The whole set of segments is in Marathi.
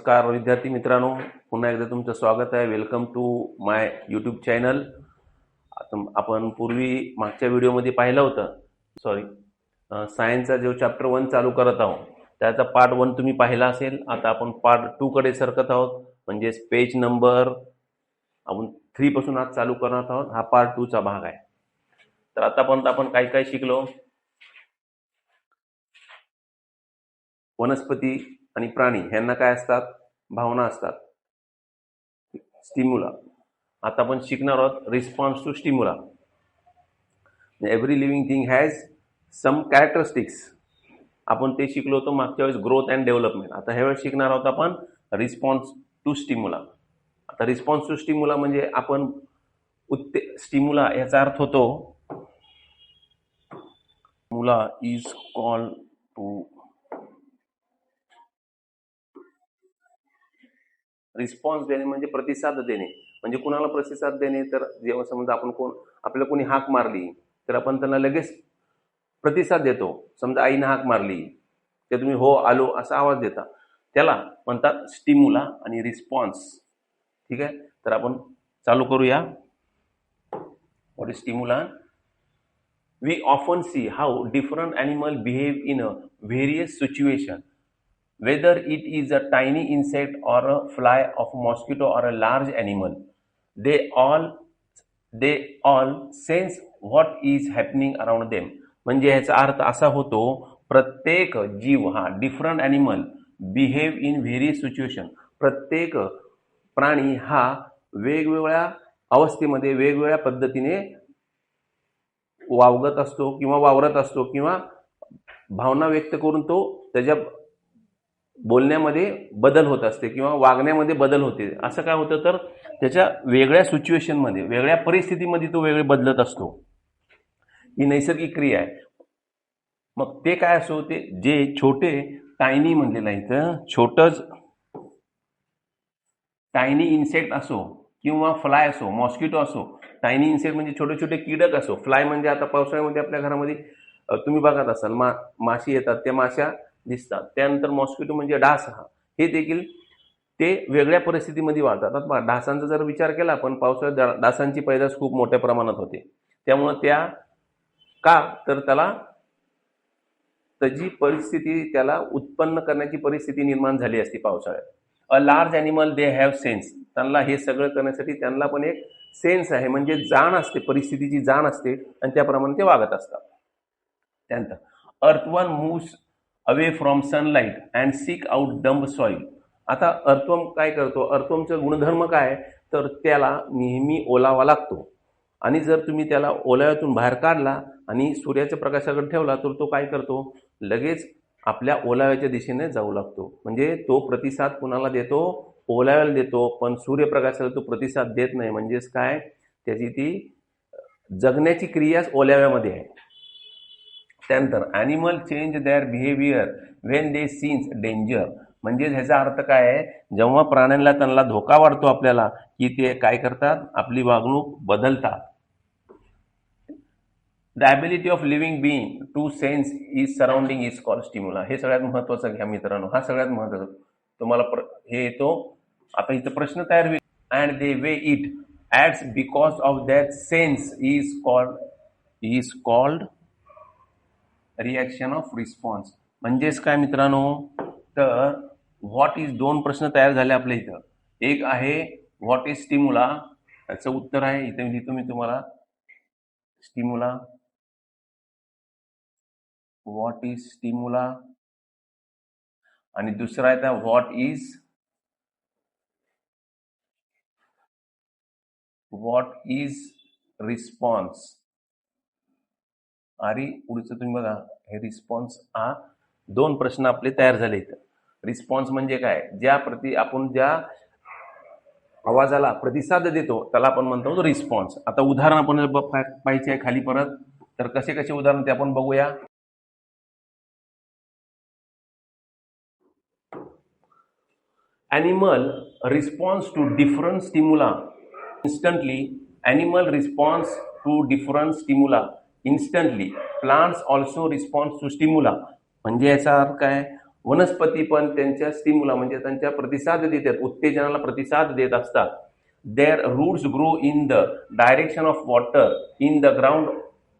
नमस्कार विद्यार्थी मित्रांनो, पुन्हा एकदा तुमचं स्वागत आहे. Welcome to my YouTube channel. आपण पूर्वी मागच्या व्हिडिओमध्ये पाहिलं होतं, सायन्सचा जो चॅप्टर 1 चालू करत आहोत त्याचा पार्ट 1 तुम्ही पाहिला असेल. आता आपण पार्ट 2 कडे सरकत आहोत, म्हणजे पेज नंबर आपण 3 पासून आज चालू करणार आहोत. हा पार्ट 2 चा भाग आहे. तर आतापर्यंत आपण काय काय शिकलो. वनस्पती आणि प्राणी यांना काय असतात? भावना असतात, स्टिम्युला. आता आपण शिकणार आहोत response to stimuli. Every living thing has some characteristics. आपण ते शिकलो होतो मागच्या वेळेस, ग्रोथ अँड डेव्हलपमेंट. आता ह्या वेळेस शिकणार आहोत आपण रिस्पॉन्स टू स्टिम्युला. आता रिस्पॉन्स टू स्टिम्युला म्हणजे आपण स्टिम्युला याचा अर्थ होतो, स्टिम्युला इज कॉल्ड टू रिस्पॉन्स देणे, म्हणजे प्रतिसाद देणे. म्हणजे कुणाला प्रतिसाद देणे? तर जेव्हा समजा आपण आपल्याला कोणी हाक मारली तर आपण त्यांना लगेच प्रतिसाद देतो. समजा आईने हाक मारली तर तुम्ही हो, आलो असा आवाज देता. त्याला म्हणतात स्टिम्युला आणि रिस्पॉन्स. ठीक आहे, तर आपण चालू करूया. What is stimuli? We often see how different animals behave in a various situations. Whether it is a tiny insect or a fly of a mosquito or a large animal, they all sense what is happening around them. म्हणजे याचा अर्थ असा होतो, प्रत्येक जीव हा different animal behave in various situation. प्रत्येक प्राणी हा वेगवेगळ्या अवस्थेमध्ये वेगवेगळ्या पद्धतीने वावगत असतो किंवा वावरत असतो, किंवा भावना व्यक्त करून तो त्याच्या बोलण्यामध्ये बदल होत असते किंवा वागण्यामध्ये बदल होते. असं काय होतं तर त्याच्या वेगळ्या सिच्युएशनमध्ये, वेगळ्या परिस्थितीमध्ये तो वेगळे बदलत असतो. ही नैसर्गिक क्रिया आहे. मग ते काय असो, ते जे छोटे टायनी म्हणलेलं आहे इथं, छोटंच टायनी इन्सेक्ट असो किंवा फ्लाय असो, मॉस्किटो असो. टायनी इन्सेक्ट म्हणजे छोटे छोटे कीडक असो. फ्लाय म्हणजे आता पावसाळ्यामध्ये आपल्या घरामध्ये तुम्ही बघत असाल, माशी येतात, त्या माश्या दिसतात. त्यानंतर मॉस्किटो म्हणजे डास. हे देखील ते वेगळ्या परिस्थितीमध्ये वाढतात. आता डासांचा जर विचार केला आपण, पावसाळ्यात डासांची पैदास खूप मोठ्या प्रमाणात होते. त्यामुळे त्या तर त्याची परिस्थिती, त्याला उत्पन्न करण्याची परिस्थिती निर्माण झाली असती पावसाळ्यात. A large animal they have sense. त्यांना हे सगळं करण्यासाठी त्यांना पण एक सेन्स आहे, म्हणजे जाण असते, परिस्थितीची जाण असते, आणि त्याप्रमाणे ते वागत असतात. त्यानंतर earthworm moves away from sunlight and sick out dumb soil. आता अर्थवर्म काय करतो? अर्थवर्मचा गुणधर्म काय? तर त्याला नेहमी ओलावा लागतो, आणि जर तुम्ही त्याला ओलाव्यातून बाहेर काढला आणि सूर्याच्या प्रकाशाकडे ठेवला तर तो काय करतो? लगेच आपल्या ओलाव्याच्या दिशेने जाऊ लागतो. म्हणजे तो प्रतिसाद कुणाला देतो? ओलाव्याला देतो, पण सूर्यप्रकाशाला तो प्रतिसाद देत नाही. म्हणजेच काय? त्याची ती जगण्याची क्रिया ओलाव्यामध्ये आहे. त्यानंतर animal change there behaviour when they scenes danger. म्हणजे ह्याचा अर्थ काय आहे? जेव्हा प्राण्यांना त्यांना धोका वाटतो आपल्याला, की ते काय करतात? आपली वागणूक बदलतात. The ability of living being to sense is surrounding is called stimuli. हे सगळ्यात महत्वाचं घ्या मित्रांनो, हा सगळ्यात महत्वाचं. तुम्हाला हे येतो. आता इथं प्रश्न तयार होईल. And they way it acts because of that sense is called reaction of response. म्हणजेच काय मित्रांनो? तर व्हॉट इज, दोन प्रश्न तयार झाले आपल्या इथं. एक आहे व्हॉट इज स्टिम्युला, त्याचं उत्तर आहे इथे लिहितो मी तुम्हाला. स्टिम्युला, व्हॉट इज स्टिम्युला. आणि दुसरा आहे त्या व्हॉट इज रिस्पॉन्स. आणि पुढचं तुम्ही बघा, हे रिस्पॉन्स. हा दोन प्रश्न आपले तयार झाले इथं. रिस्पॉन्स म्हणजे काय? आपण ज्या आवाजाला प्रतिसाद देतो त्याला आपण म्हणतो रिस्पॉन्स. आता उदाहरण आपण पाहिजे आहे खाली परत, तर कसे कसे उदाहरण ते आपण बघूया. Animal responds to different stimuli instantly. Animal responds to different stimuli instantly. Plants also respond to stimuli. म्हणजे याचा अर्थ काय? वनस्पती पण त्यांच्या स्टिम्युला म्हणजे त्यांच्या प्रतिसाद देतात, उत्तेजनाला प्रतिसाद देत असतात. Their roots grow in the direction of water in the ground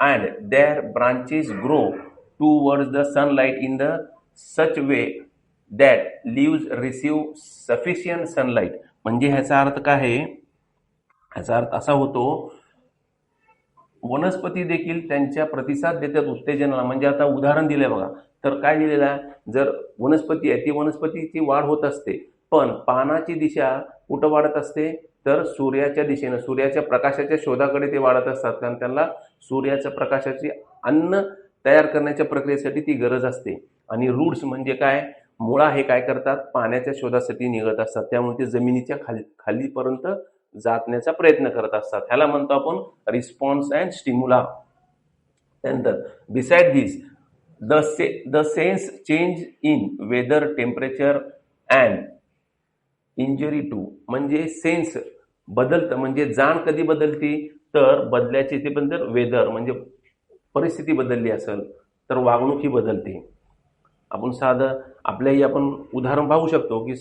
and their branches grow towards the sunlight in the such way that leaves receive sufficient sunlight. म्हणजे ह्याचा अर्थ काय आहे? ह्याचा अर्थ असा होतो, वनस्पती देखील त्यांच्या प्रतिसाद देतात उत्तेजनाला. म्हणजे आता उदाहरण दिलंय बघा, तर काय दिलेलं आहे, जर वनस्पती आहे ती वनस्पतीची वाढ होत असते, पण पानाची दिशा कुठं वाढत असते, तर सूर्याच्या दिशेनं, सूर्याच्या प्रकाशाच्या शोधाकडे ते वाढत असतात. कारण त्यांना सूर्याच्या प्रकाशाची अन्न तयार करण्याच्या प्रक्रियेसाठी ती गरज असते. आणि रूट्स म्हणजे काय, मुळा हे काय करतात, पाण्याच्या शोधासाठी निघत असतात. त्यामुळे ते जमिनीच्या खालीपर्यंत जाण्याचा प्रयत्न करत असतात. ह्याला म्हणतो आपण रिस्पॉन्स अँड स्टिम्युला. त्यानंतर beside this the sense change in weather, temperature and injury too. म्हणजे सेन्स बदलतं, म्हणजे जाण कधी बदलती, तर बदल्याची ते पण जर वेदर म्हणजे परिस्थिती बदलली असेल तर वागणूक ही बदलते. आपण साधं आपल्याही आपण उदाहरण पाहू शकतो की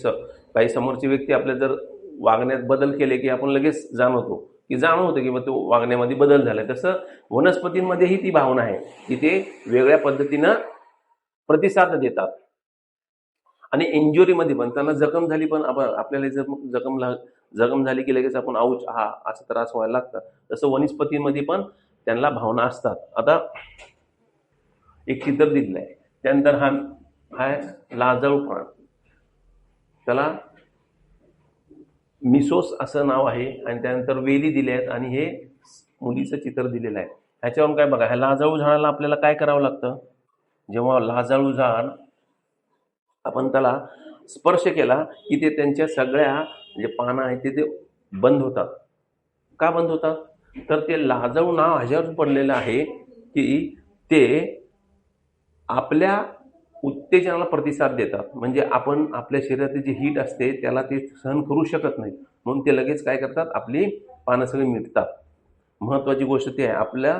काही समोरची व्यक्ती आपल्या जर वागण्यात बदल केले की आपण लगेच जाणवतो की मग तो वागण्यामध्ये बदल झालाय. तसं वनस्पतींमध्येही ती भावना आहे की ते वेगळ्या पद्धतीनं प्रतिसाद देतात. आणि इंजुरीमध्ये पण त्यांना जखम झाली, पण आपल्याला जर जखम झाली की लगेच आपण आऊच हा असा त्रास व्हायला लागतं. तसं वनस्पतींमध्ये पण त्यांना भावना असतात. आता एक चित्र दिलंय, त्यानंतर हा लाजाळू प्राण, त्याला मिसोस असं नाव आहे, आणि त्यानंतर वेली दिल्या आहेत आणि हे मुलीचं चित्र दिलेलं आहे. ह्याच्यावरून काय बघा, ह्या लाजाळू झाडाला आपल्याला काय करावं लागतं, जेव्हा लाजाळू झाड आपण त्याला स्पर्श केला की ते त्यांच्या सगळ्या जे पानं आहेत ते बंद होतात. का बंद होतात, तर ते लाजाळू नाव ह्याच्यावर पडलेलं आहे की ते आपल्या उत्तेजनाला प्रतिसाद देतात. म्हणजे आपण आपल्या शरीरातील जी हीट असते त्याला ते सहन करू शकत नाही, म्हणून ते लगेच काय करतात, आपली पानं सगळी मिटतात. महत्वाची गोष्ट ते आहे,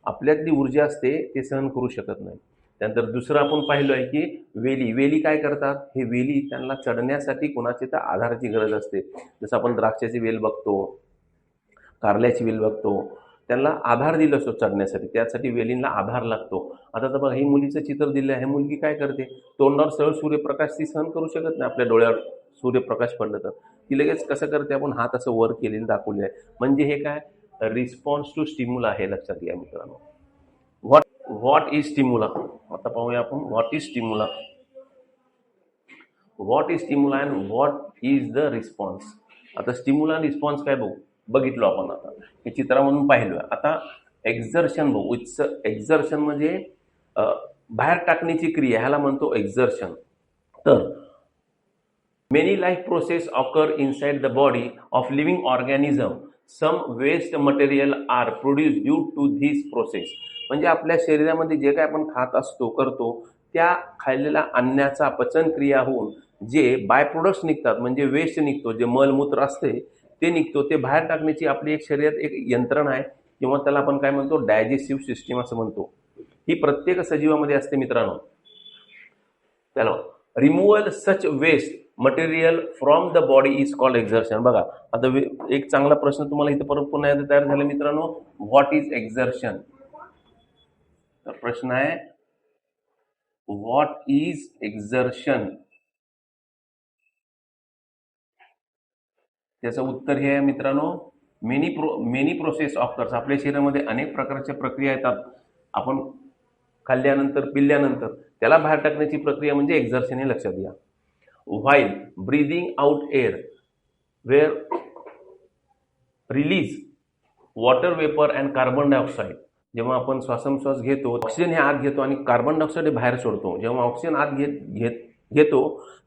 आपल्यातली ऊर्जा असते ते सहन करू शकत नाही. त्यानंतर दुसरं आपण पाहिलं आहे की वेली काय करतात, हे वेली त्यांना चढण्यासाठी कोणाची तर आधाराची गरज असते. जसं आपण द्राक्षाची वेल बघतो, कारल्याची वेल बघतो, त्यांना आधार दिला असतो चढण्यासाठी, त्यासाठी वेलींना आधार लागतो. आता तर बघा, ही मुलीचं चित्र दिलं आहे, मुलगी काय करते, तोंडावर सरळ सूर्यप्रकाश ती सहन करू शकत नाही, आपल्या डोळ्यावर सूर्यप्रकाश पडलं तर ती लगेच कसं करते, आपण हात असं वर केलेलं दाखवले आहे. म्हणजे हे काय, रिस्पॉन्स टू स्टिम्युला आहे. लक्षात घ्या मित्रांनो. व्हॉट इज स्टिम्युला, आता पाहूया आपण what is stimuli. What is stimuli and what is the response. आता स्टिम्युला आणि रिस्पॉन्स काय बघितलो आपण, आता हे चित्रामधून पाहिलं. आता एक्झर्शन बघू. एक्झर्शन म्हणजे बाहेर टाकण्याची क्रिया, ह्याला म्हणतो एक्झर्शन. तर many life process occur inside the body of living organism. Some waste material are produce due to this process. म्हणजे आपल्या शरीरामध्ये जे काय आपण खात असतो करतो, त्या खाल्लेल्या अन्नाचा पचन क्रिया होऊन जे बाय प्रोडक्ट्स निघतात, म्हणजे वेस्ट निघतो, जे मलमूत्र असते ते निघतो, ते बाहेर टाकण्याची आपली एक शरीरात एक यंत्रणा आहे, किंवा त्याला आपण काय म्हणतो, डायजेस्टिव्ह सिस्टीम असं म्हणतो. ही प्रत्येक सजीवामध्ये असते मित्रांनो. त्याला removal such waste material from the body is called excretion. बघा, आता एक चांगला प्रश्न तुम्हाला इथं परत पुन्हा तयार झाला मित्रांनो, व्हॉट इज एक्झर्शन. तर प्रश्न आहे, व्हॉट इज एक्झर्शन. त्याचं उत्तर हे आहे मित्रांनो, मेनी प्रोसेस ऑफर्स. आपल्या शरीरामध्ये अनेक प्रकारच्या प्रक्रिया येतात, आपण खाल्ल्यानंतर पिल्ल्यानंतर त्याला बाहेर टाकण्याची प्रक्रिया म्हणजे एक्झर्शन, हे लक्षात घ्या. While breathing out air where release water vapour and carbon dioxide. जेव्हा आपण श्वासोच्छ्वास घेतो, ऑक्सिजन हे आत घेतो आणि कार्बन डायऑक्साईड बाहेर सोडतो. जेव्हा ऑक्सिजन आत घेतो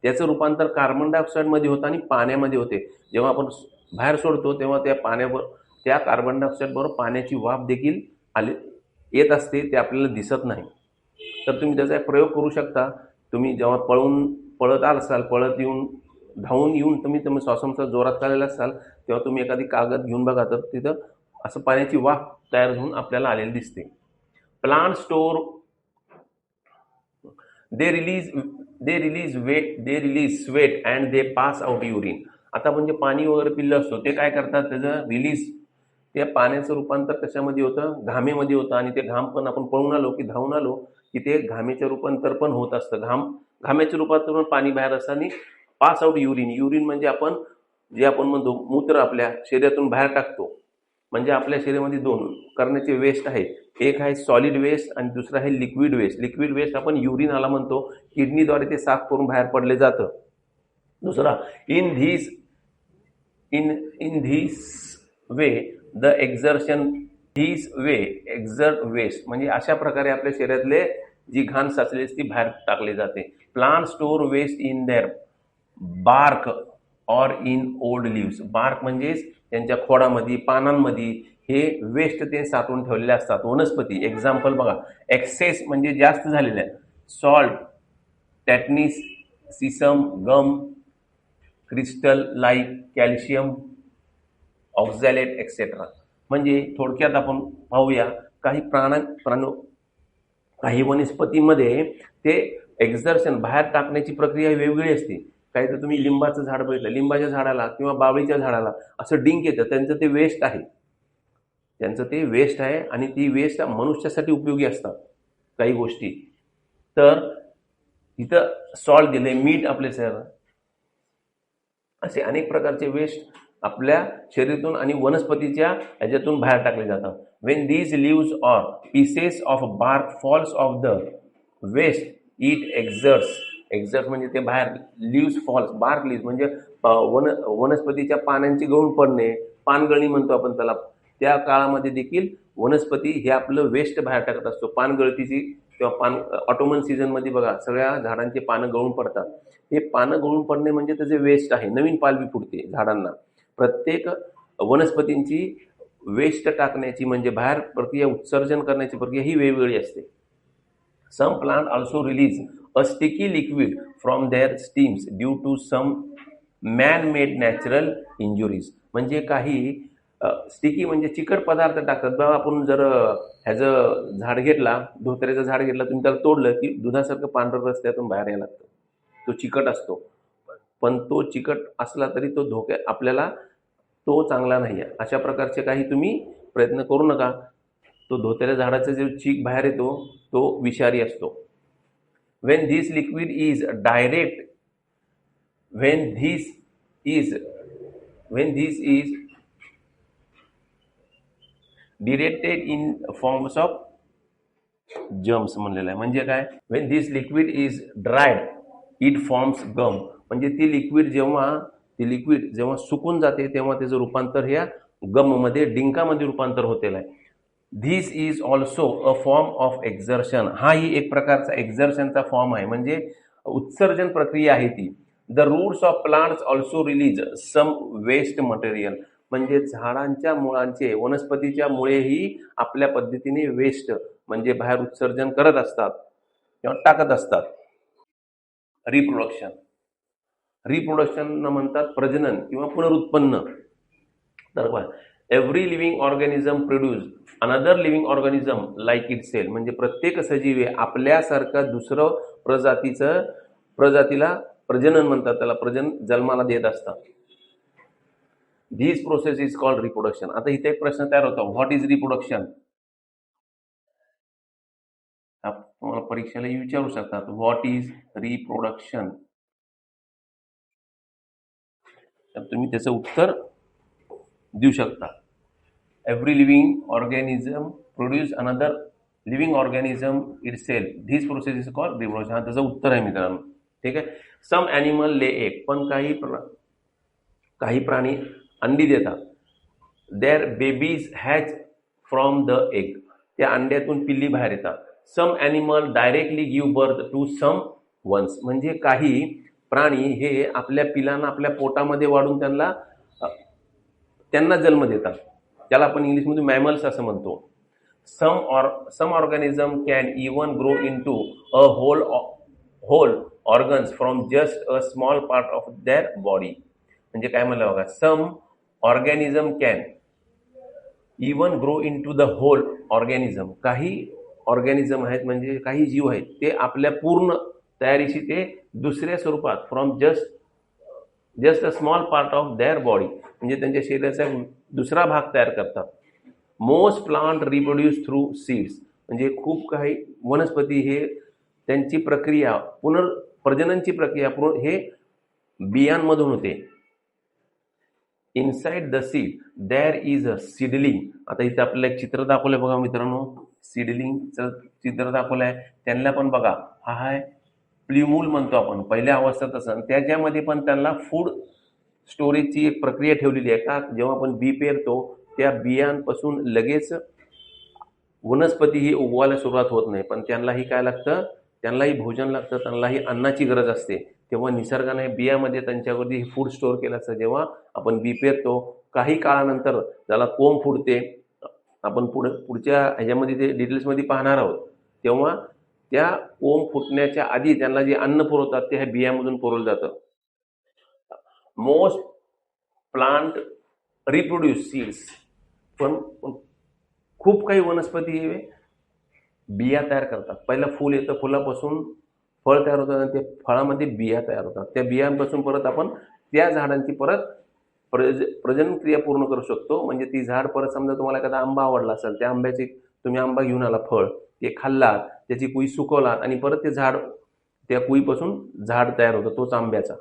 त्याचं रूपांतर कार्बन डायऑक्साईडमध्ये होतं आणि पाण्यामध्ये होते. जेव्हा आपण बाहेर सोडतो तेव्हा त्या कार्बन डायऑक्साईड बरोबर पाण्याची वाफ देखील येत असते, ते आपल्याला दिसत नाही. तर तुम्ही त्याचा प्रयोग करू शकता. तुम्ही जेव्हा पळत असाल, धावून येऊन तुम्ही श्वासोच्छ्वास जोरात चाललेला असाल, तेव्हा तुम्ही एखादी कागद घेऊन बघा, तर तिथं असं पाण्याची वाफ तयार होऊन आपल्याला आलेली दिसते. Plant store they release they release sweat and they pass out urine. आता म्हणजे पाणी वगैरे पिल्लं असतो ते काय करतात, त्याचं रिलीज, त्या पाण्याचं रूपांतर कशामध्ये होतं, घामेमध्ये होतं. आणि ते घाम पण आपण पळून आलो की धावून आलो की ते घामेचं रूपांतर पण होत असतं. घामेच्या रूपांतर पण पाणी बाहेर असताना पास आउट युरिन म्हणजे आपण जे आपण म्हणतो मूत्र आपल्या शरीरातून बाहेर टाकतो. म्हणजे आपल्या शरीरामध्ये दोन करण्याचे वेस्ट आहे, एक आहे सॉलिड वेस्ट आणि दुसरा आहे लिक्विड वेस्ट. लिक्विड वेस्ट आपण युरिन आला म्हणतो, किडनीद्वारे ते साफ करून बाहेर पडले जातं. दुसरा in this way the excrete waste म्हणजे अशा प्रकारे आपल्या शरीरातले जी घाण साचली ती बाहेर टाकली जाते. Plant store waste in their bark or in old leaves. Bark म्हणजे त्यांच्या खोडामध्ये, पानांमध्ये हे वेस्ट ते साठवून ठेवलेले असतात. वनस्पती एक्झाम्पल बघा, एक्सेस म्हणजे जास्त झालेले, सॉल्ट, टॅटनिस, सिसम, गम, crystal like, calcium, oxalate etcetera. म्हणजे थोडक्यात आपण पाहूया, काही वनस्पतीमध्ये ते एक्झर्शन बाहेर टाकण्याची प्रक्रिया वेगळी असते. काही तर तुम्ही लिंबाचं झाड बघितलं, लिंबाच्या झाडाला किंवा बावळीच्या झाडाला असं डिंक येतं, त्यांचं ते वेस्ट आहे आणि ती वेस्ट मनुष्यासाठी उपयोगी असतात काही गोष्टी. तर इथं सॉल्ट दिले, मीठ आपले सर, असे अनेक प्रकारचे वेस्ट आपल्या शरीरातून आणि वनस्पतीच्या ह्याच्यातून बाहेर टाकले जातात. When these leaves or pieces of bark falls off the waste it excrete म्हणजे ते बाहेर, लिव्स फॉल्स, बार्क लिव्स म्हणजे वनस्पतीच्या पानांची गळून पडणे, पानगळणी म्हणतो आपण त्याला. त्या काळामध्ये देखील वनस्पती हे आपलं वेस्ट बाहेर टाकत असतो. पानगळतीची किंवा ऑटोमन सीझनमध्ये बघा सगळ्या झाडांची पानं गळून पडतात. हे पानं गळून पडणे म्हणजे त्याचे वेस्ट आहे, नवीन पालवी फुटते झाडांना. प्रत्येक वनस्पतींची वेस्ट टाकण्याची म्हणजे बाहेर प्रक्रिया, उत्सर्जन करण्याची प्रक्रिया ही वेगवेगळी असते. Some plant also release a sticky liquid from their stems due to some man made natural injuries. म्हणजे काही स्टिकी म्हणजे चिकट पदार्थ टाकतात. बघा आपण जर ह्याचं झाड घेतला, धोत्र्याचं झाड घेतला, तुम्ही त्याला तोडलं की दुधासारखं पांढरं रस्त्यातून बाहेर यायला लागतं. तो चिकट असतो, पण तो चिकट असला तरी तो आपल्याला तो चांगला नाही आहे. अशा प्रकारचे काही तुम्ही प्रयत्न करू नका. तो धोत्र्या झाडाचा जो चीक बाहेर येतो तो विषारी असतो. when this is directed in forms of germs म्हणलेलं आहे. म्हणजे काय, when this liquid is dried it forms gum. म्हणजे ती लिक्विड जेव्हा सुकून जाते तेव्हा त्याचं रूपांतर ह्या गम मध्ये, डिंकामध्ये रूपांतर होतेलं आहे. This is also a form of exertion. हा ही एक प्रकारचा एक्झर्शनचा फॉर्म आहे, म्हणजे उत्सर्जन प्रक्रिया आहे ती. The roots of plants also release some waste material. म्हणजे झाडांच्या मुळांचे, वनस्पतीच्या मुळेही आपल्या पद्धतीने वेस्ट म्हणजे बाहेर उत्सर्जन करत असतात किंवा टाकत असतात. रिप्रोडक्शन म्हणतात प्रजनन किंवा पुनरुत्पन्न. तर every living organism produce another living organism like itself. म्हणजे प्रत्येक सजीवे आपल्यासारखं दुसरं प्रजातीला प्रजनन म्हणतात, त्याला जन्माला देत असतात. This process is called reproduction. आता इथे एक प्रश्न तयार होतो, व्हॉट इज रिप्रोडक्शन? तुम्हाला परीक्षेला विचारू शकतात, व्हॉट इज रिप्रोडक्शन? तर तुम्ही त्याचं उत्तर देऊ शकता. Every living organism produce another living organism itself. This process is called reproduction. हा त्याचं उत्तर आहे मित्रांनो. ठीक आहे. Some animal lay egg. पण काही प्राणी अंडी देतात. Their babies hatch from the egg. त्या अंड्यातून पिल्ली बाहेर येतात. Some animal directly give birth to some ones. म्हणजे काही प्राणी हे आपल्या पिलांना आपल्या पोटामध्ये वाढून त्यांना जन्म देतात. त्याला आपण इंग्लिशमध्ये मॅमल्स असं म्हणतो. Some organism can even grow into a whole organs from just a small part of their body. म्हणजे काय म्हणलं बघा, some organism can even grow into the whole organism. काही ऑर्गॅनिझम आहेत म्हणजे काही जीव आहेत ते आपल्या पूर्ण तयारीशी ते दुसऱ्या स्वरूपात from just a small part of their body, म्हणजे त्यांच्या शरीराचा दुसरा भाग तयार करतात. Most plant reproduce through seeds, म्हणजे खूप काही वनस्पती हे त्यांची प्रक्रिया पुनर्प्रजननची प्रक्रिया हे बियांमधून होते. Inside the seed there is a seedling. आता इथे आपल्याला एक चित्र दाखवलंय बघा मित्रांनो, सीडलिंगचं चित्र दाखवलंय. त्यांना पण बघा, हा आहे प्ल्युमूल म्हणतो आपण, पहिल्या अवस्थेत असं, त्याच्यामध्ये पण त्यांना फूड स्टोरेजची एक प्रक्रिया ठेवलेली आहे. का, जेव्हा आपण बी पेरतो त्या बियांपासून लगेच वनस्पती ही उगवायला सुरुवात होत नाही, पण त्यांनाही काय लागतं, त्यांनाही भोजन लागतं, त्यांनाही अन्नाची गरज असते. तेव्हा निसर्गाने बियामध्ये त्यांच्यावरती फूड स्टोअर केलं असतं. जेव्हा आपण बी पेरतो काही काळानंतर त्याला कोंब फुटते, आपण पुढच्या ह्याच्यामध्ये ते डिटेल्समध्ये पाहणार आहोत. तेव्हा त्या कोंब फुटण्याच्या आधी त्यांना जे अन्न पुरवतात ते ह्या बियामधून पुरवलं जातं. मोस्ट प्लांट रिप्रोड्यूस सीड्स, पण खूप काही वनस्पती बिया तयार करतात. पहिलं फूल येतं, फुलापासून फळ तयार होतं आणि त्या फळामध्ये बिया तयार होतात. त्या बियांपासून परत आपण त्या झाडांची परत प्रजनन क्रिया पूर्ण करू शकतो. म्हणजे ती झाड परत, समजा तुम्हाला एखादा आंबा आवडला असेल, त्या आंब्याची तुम्ही आंबा घेऊन आला, फळ ते खाल्लात, त्याची कुई सुकवलात आणि परत ते झाड, त्या कुईपासून झाड तयार होतं, तोच आंब्याचा.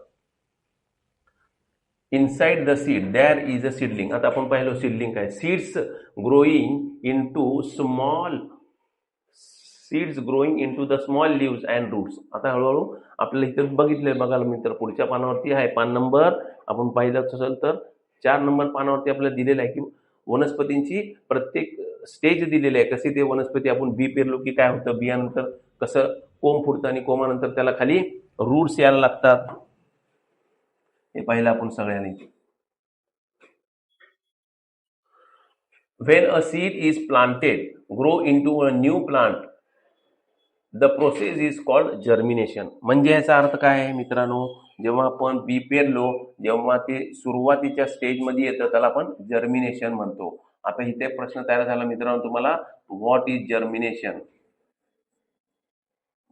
Inside the seed there is a seedling. आता आपण पाहिलं सीडलिंग काय, seeds growing into the small leaves and roots. आता हळूहळू आपल्याला इथं बघितलंय, बघायला मित्र पुढच्या पानावरती आहे, पान नंबर आपण पाहिलं असेल तर 4 नंबर पानावरती आपल्याला दिलेलं आहे की वनस्पतींची प्रत्येक स्टेज दिलेली आहे. कसे ते वनस्पती, आपण बी पेरलो की काय होतं, बियानंतर कसं कोंब फुटतं आणि कोंबानंतर त्याला खाली रूट्स यायला लागतात. हे पाहिलं आपण सगळ्यांनी. When a seed is planted, grow into a new plant, the process is called germination. म्हणजे याचा अर्थ काय आहे मित्रांनो, जेव्हा आपण बी पेरलो, जेव्हा ते सुरुवातीच्या स्टेजमध्ये येतं त्याला आपण जर्मिनेशन म्हणतो. आता इथे प्रश्न तयार झाला मित्रांनो तुम्हाला, what is germination?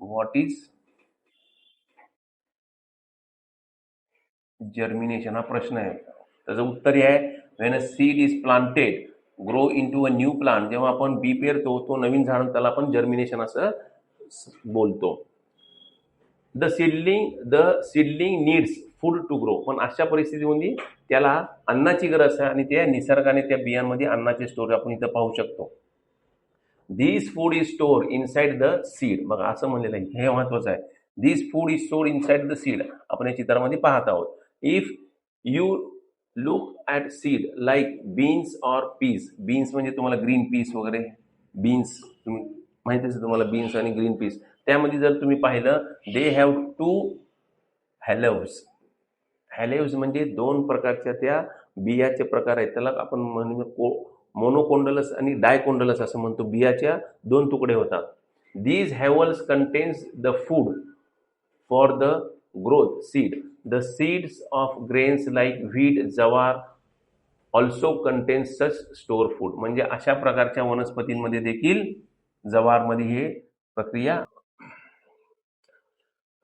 What is germination हा प्रश्न आहे. त्याचं उत्तर हे आहे, when a seed is planted grow into a new plant. जेव्हा आपण बी पेरतो तो नवीन झाड, त्याला आपण जर्मिनेशन असं बोलतो. The seedling needs food to grow. पण अशा परिस्थितीमध्ये त्याला अन्नाची गरज आहे आणि त्या निसर्गाने त्या बियांमध्ये अन्नाची स्टोर आपण इथं पाहू शकतो. This food is store inside the seed. बघा असं म्हणलेलं आहे, हे महत्वाचं आहे. This food is store inside the seed, आपण या चित्रामध्ये पाहत आहोत. If you look at seed like beans or peas. Beans म्हणजे तुम्हाला ग्रीन पीस वगैरे, बीन्स तुम्ही माहिती असेल तुम्हाला, बीन्स आणि ग्रीन पीस. त्यामध्ये जर तुम्ही पाहिलं, दे हॅव 2 हॅलेव्स. हॅलेव्स म्हणजे 2 प्रकारच्या त्या बियाचे प्रकार आहेत. त्याला आपण मोनोकोंडलस आणि डायकोंडलस असं म्हणतो. बियाच्या 2 तुकडे होतात. These halves contains the food for the growth seed. The seeds of grains like wheat, jowar also contains such store food. म्हणजे अशा प्रकारच्या वनस्पतींमध्ये देखील जवारमध्ये हे प्रक्रिया.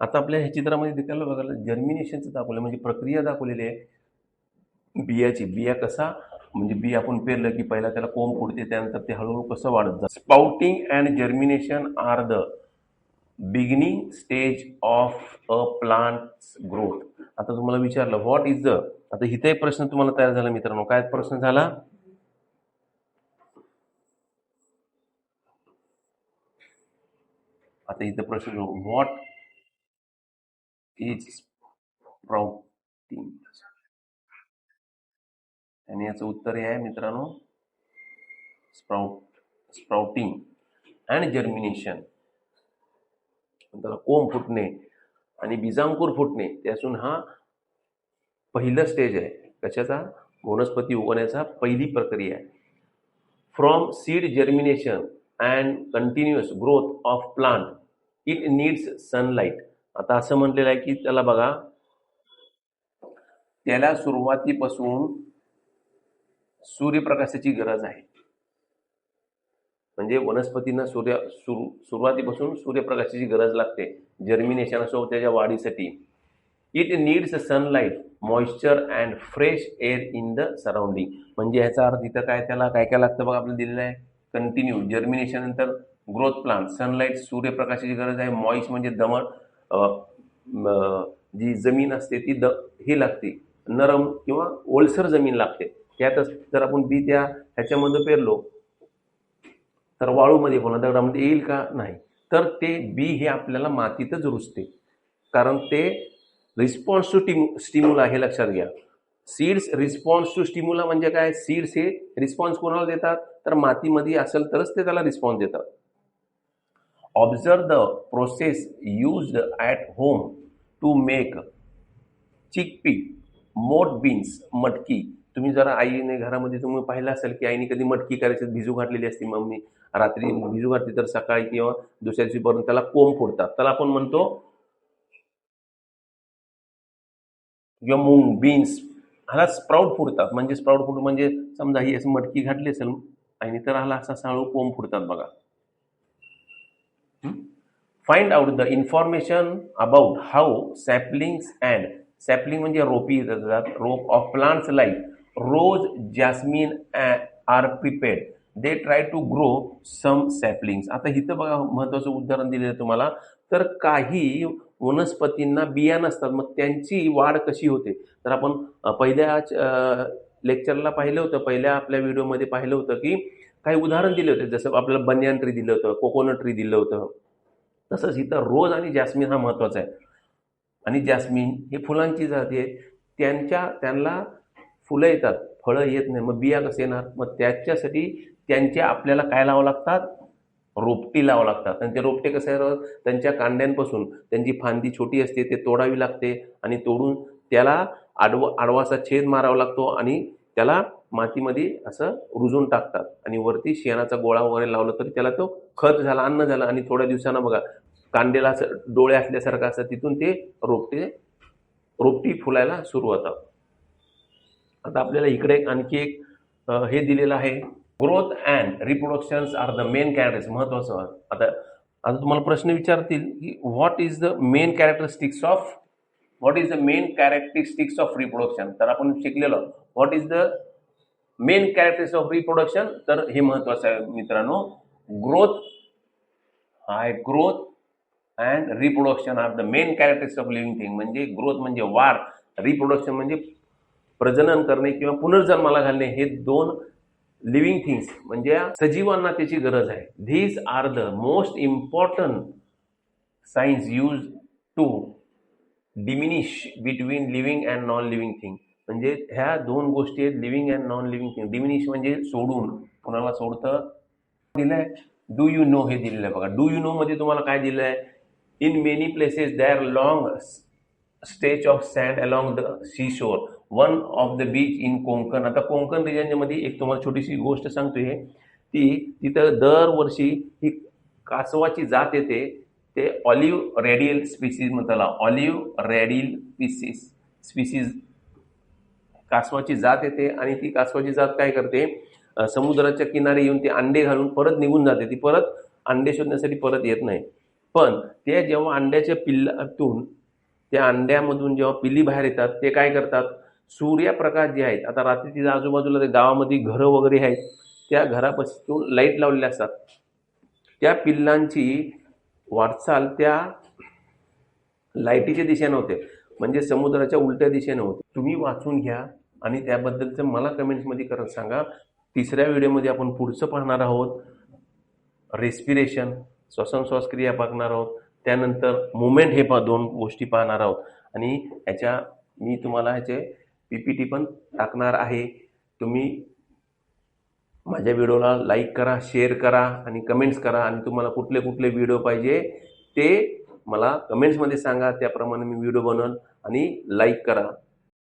आता आपल्या ह्या चित्रामध्ये देखील बघायला जर्मिनेशनचं दाखवलं, म्हणजे प्रक्रिया दाखवलेली आहे बियाची. बिया कसा, म्हणजे बी आपण पेरलं की पहिला त्याला कोंब फुटते, त्यानंतर ते हळूहळू कसं वाढत जातं. Sprouting and germination are the beginning stage of a plant's growth. आता तुम्हाला विचारलं व्हॉट इज द, आता इथे प्रश्न तुम्हाला तयार झाला मित्रांनो. काय प्रश्न झाला, आता इथे प्रश्न, व्हॉट इज स्प्राउटिंग, आणि याचं उत्तर हे आहे मित्रांनो, स्प्राउटिंग अँड जर्मिनेशन. त्याला कोंब फुटणे आणि बीजांकुर फुटणे, त्यातून हा पहिलं स्टेज आहे. कशाचा, वनस्पती उगवण्याचा पहिली प्रक्रिया आहे. From seed germination and continuous growth of plant it needs sunlight. आता असं म्हटलेलं आहे की त्याला बघा, त्याला सुरुवातीपासून सूर्यप्रकाशाची गरज आहे. म्हणजे वनस्पतींना सुरुवातीपासून सूर्यप्रकाशाची गरज लागते जर्मिनेशन असो त्याच्या वाढीसाठी. It needs sunlight, moisture and fresh air in the surrounding. म्हणजे ह्याचा अर्थ इथं काय, त्याला काय काय लागतं बघा आपल्याला दिलेलं आहे. कंटिन्यू जर्मिनेशन नंतर ग्रोथ प्लांट, सनलाईट सूर्यप्रकाशाची गरज आहे, मॉइस्ट म्हणजे दमट जी जमीन असते ती हे लागते, नरम किंवा ओलसर जमीन लागते. त्यातच जर आपण बी त्या ह्याच्यामध्ये पेरलो तर वाळूमध्ये कोणा दगडामध्ये येईल का, नाही. तर ते बी हे आपल्याला मातीतच रुजते, कारण ते रिस्पॉन्स टू स्टिम्युला हे लक्षात घ्या. सीड्स रिस्पॉन्स टू स्टिम्युला म्हणजे काय, सीड्स हे रिस्पॉन्स कोणाला देतात, तर मातीमध्ये असेल तरच ते त्याला रिस्पॉन्स देतात. Observe the process used at home to make chickpea, मोठ बीन्स, मटकी. तुम्ही जरा आईने घरामध्ये तुम्ही पाहिलं असेल की आईने कधी मटकी करायची भिजू घातलेली असते, मम्मी रात्री भिजू घातली तर सकाळी किंवा दुसऱ्या दिवशी पर्यंत त्याला कोंब फुटतात, त्याला आपण म्हणतो किंवा मूग बीन्स ह्याला स्प्राउट फुटतात. म्हणजे स्प्राउट फुट म्हणजे समजा ही असं मटकी घातली असेल आणि तर ह्याला असा साळू कोंब फुटतात बघा. Find out the information about how saplings and, sapling म्हणजे रोपी जातात, रोप of plants like rose, jasmine are prepared. They try to grow some saplings. आता इथं बघा महत्वाचं उदाहरण दिलेलं आहे तुम्हाला. तर काही वनस्पतींना बिया नसतात, मग त्यांची वाढ कशी होते. तर आपण पहिल्या लेक्चरला पाहिलं होतं, पहिल्या आपल्या व्हिडिओमध्ये पाहिलं होतं की काही उदाहरण दिले होते, जसं आपल्याला बनियान ट्री दिलं होतं, कोकोनट ट्री दिलं होतं. तसंच इथं रोज आणि जॅस्मिन हा महत्वाचा आहे. आणि जॅस्मिन हे फुलांची जाती आहे, त्यांना फुलं येतात, फळं येत नाही, मग बिया कसं येणार. मग त्याच्यासाठी त्यांच्या आपल्याला काय लावावं लागतात, रोपटी लावावं लागतात. आणि ते रोपटे कसं आहे, त्यांच्या कांड्यांपासून त्यांची फांदी छोटी असते ते तोडावी लागते आणि तोडून त्याला आडवासा छेद मारावा लागतो आणि त्याला मातीमध्ये असं रुजून टाकतात आणि वरती शेणाचा गोळा वगैरे लावलं तरी त्याला तो खत झाला, अन्न झालं. आणि थोड्या दिवसांना बघा कांडेला असं डोळे असल्यासारखं असं तिथून ते रोपटी फुलायला सुरू होतात. आता आपल्याला इकडे आणखी एक हे दिलेलं आहे, growth and reproduction are the main characters. महत्वाचं. आता तुम्हाला प्रश्न विचारतील की what is the main characteristics of reproduction. तर आपण शिकलेलो what is the main characteristics of reproduction. तर हे महत्वाचं आहे मित्रांनो. Growth and reproduction are the main characteristics of living thing. म्हणजे ग्रोथ म्हणजे वाढ, रिप्रोडक्शन म्हणजे प्रजनन करणे किंवा पुनर्जन्माला घालणे. हे दोन लिव्हिंग थिंग्स म्हणजे सजीवांना त्याची गरज आहे. These are the most important science use to diminish between living and non living thing. म्हणजे ह्या दोन गोष्टी आहेत, living and non living thing. Diminish म्हणजे सोडून, कोणाला सोडतं. दिलंय डू यू नो हे दिलेलं आहे बघा. डू यू नो मध्ये तुम्हाला काय दिलं आहे, in many places there long stretch of sand along the sea shore, one of the beach in Konkan. आता कोंकण रिजनच्या मध्ये एक तुम्हाला छोटीशी गोष्ट सांगतोय, तिथं दरवर्षी ही कासवाची जात येते, ते ऑलिव्ह रेडियल स्पीसीज म्हणतात. ऑलिव्ह रेडियल स्पीसीज कासवाची जात येते आणि ती कासवाची जात काय करते, समुद्राच्या किनारी येऊन ते अंडे घालून परत निघून जाते. ती परत अंडे शोधण्यासाठी परत येत नाही. पण ते जेव्हा अंड्याच्या पिल्लातून, त्या अंड्यामधून जेव्हा पिल्ली बाहेर येतात, ते काय करतात, सूर्यप्रकाश जे आहेत, आता रात्री तिच्या आजूबाजूला ते गावामध्ये घरं वगैरे आहेत, त्या घरापासून लाईट लावलेल्या असतात. त्या पिल्लांची वाटचाल त्या लाईटीच्या दिशेने होते, म्हणजे समुद्राच्या उलट्या दिशेने होते. तुम्ही वाचून घ्या आणि त्याबद्दलचं मला कमेंट्समध्ये करत सांगा. तिसऱ्या व्हिडिओमध्ये आपण पुढचं पाहणार आहोत, रेस्पिरेशन, श्वासक्रिया पाहणार आहोत. त्यानंतर मुवमेंट, हे दोन गोष्टी पाहणार आहोत. आणि मी तुम्हाला ह्याचे PPT पण टाकणार आहे. तुम्ही माझ्या व्हिडिओला लाईक करा, शेअर करा आणि कमेंट्स करा. आणि तुम्हाला कुठले कुठले व्हिडिओ पाहिजे ते मला कमेंट्समध्ये सांगा, त्याप्रमाणे मी व्हिडिओ बनवून. आणि लाईक करा.